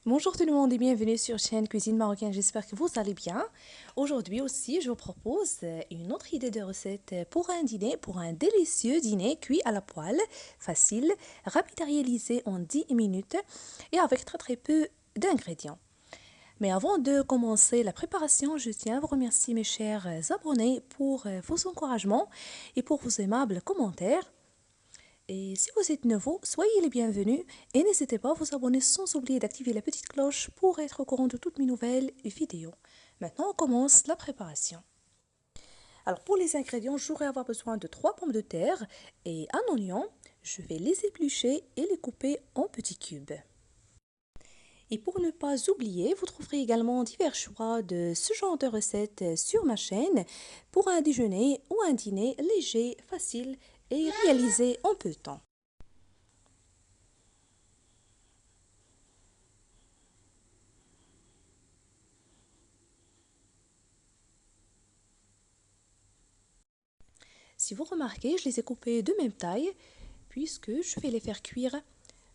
Bonjour tout le monde et bienvenue sur chaîne Cuisine Marocaine, j'espère que vous allez bien. Aujourd'hui aussi, je vous propose une autre idée de recette pour un dîner, pour un délicieux dîner cuit à la poêle, facile, rapide à réaliser en 10 minutes et avec très peu d'ingrédients. Mais avant de commencer la préparation, je tiens à vous remercier mes chers abonnés pour vos encouragements et pour vos aimables commentaires. Et si vous êtes nouveau, soyez les bienvenus et n'hésitez pas à vous abonner sans oublier d'activer la petite cloche pour être au courant de toutes mes nouvelles vidéos. Maintenant, on commence la préparation. Alors pour les ingrédients, j'aurai avoir besoin de 3 pommes de terre et un oignon. Je vais les éplucher et les couper en petits cubes. Et pour ne pas oublier, vous trouverez également divers choix de ce genre de recettes sur ma chaîne pour un déjeuner ou un dîner léger, facile et réalisé en peu de temps. Si vous remarquez, je les ai coupés de même taille puisque je vais les faire cuire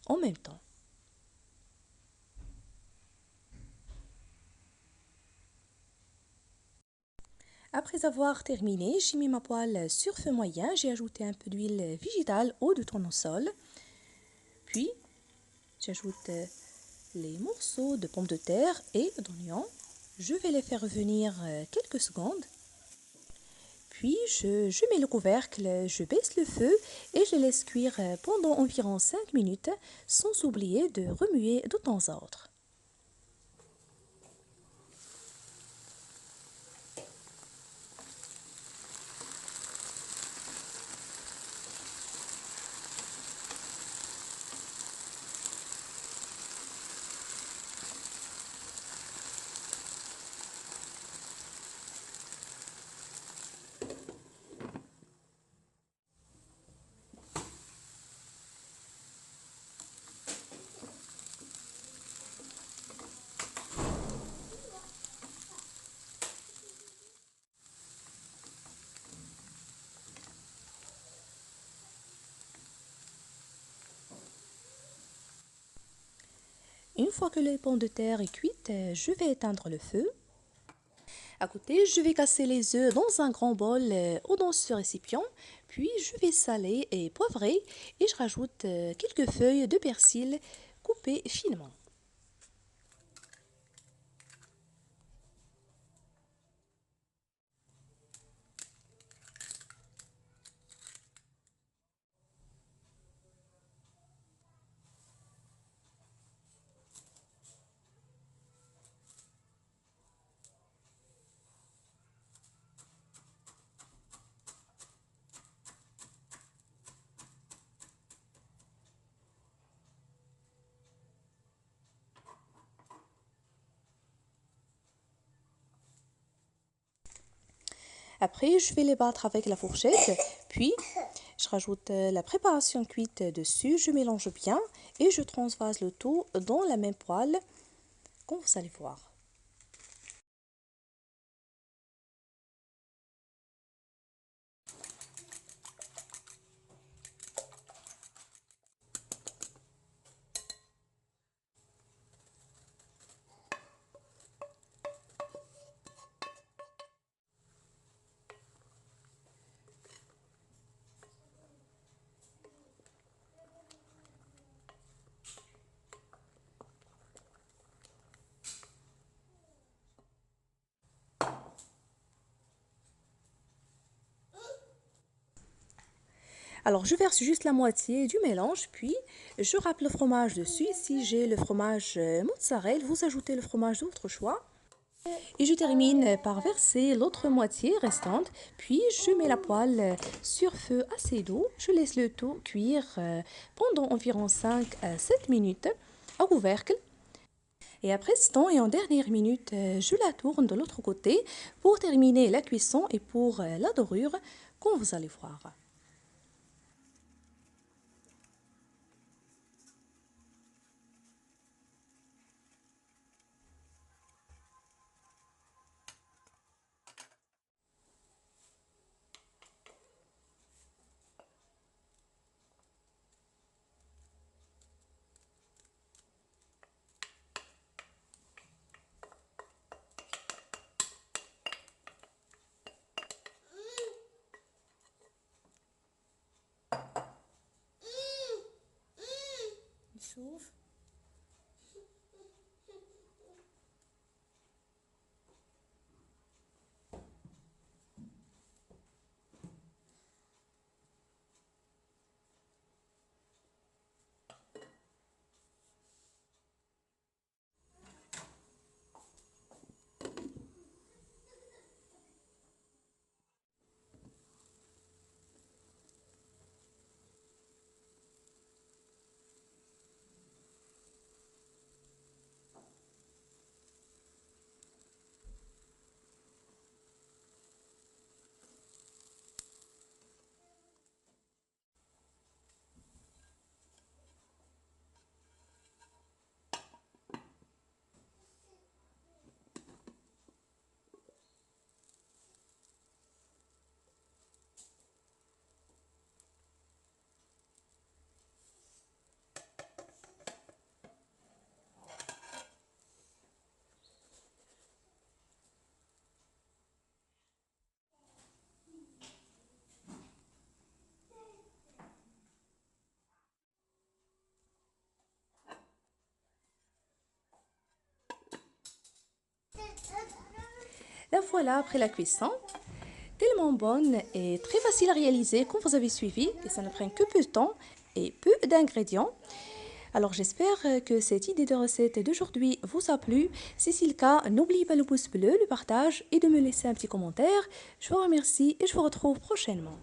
en même temps. Après avoir terminé, j'ai mis ma poêle sur feu moyen, j'ai ajouté un peu d'huile végétale ou de tournesol. Puis, j'ajoute les morceaux de pommes de terre et d'oignons. Je vais les faire revenir quelques secondes. Puis, je mets le couvercle, je baisse le feu et je les laisse cuire pendant environ 5 minutes sans oublier de remuer de temps à autre. Une fois que les pommes de terre est cuite, je vais éteindre le feu. À côté, je vais casser les œufs dans un grand bol ou dans ce récipient. Puis, je vais saler et poivrer et je rajoute quelques feuilles de persil coupées finement. Après, je vais les battre avec la fourchette. Puis, je rajoute la préparation cuite dessus. Je mélange bien et je transvase le tout dans la même poêle, comme vous allez voir. Alors, je verse juste la moitié du mélange, puis je râpe le fromage dessus. Si j'ai le fromage mozzarella, vous ajoutez le fromage de votre choix. Et je termine par verser l'autre moitié restante, puis je mets la poêle sur feu assez doux. Je laisse le tout cuire pendant environ 5 à 7 minutes au couvercle. Et après ce temps et en dernière minute, je la tourne de l'autre côté pour terminer la cuisson et pour la dorure, comme vous allez voir. voilà après la cuisson. Tellement bonne et très facile à réaliser comme vous avez suivi et ça ne prend que peu de temps et peu d'ingrédients. Alors j'espère que cette idée de recette d'aujourd'hui vous a plu. Si c'est le cas, n'oubliez pas le pouce bleu, le partage et de me laisser un petit commentaire. Je vous remercie et je vous retrouve prochainement.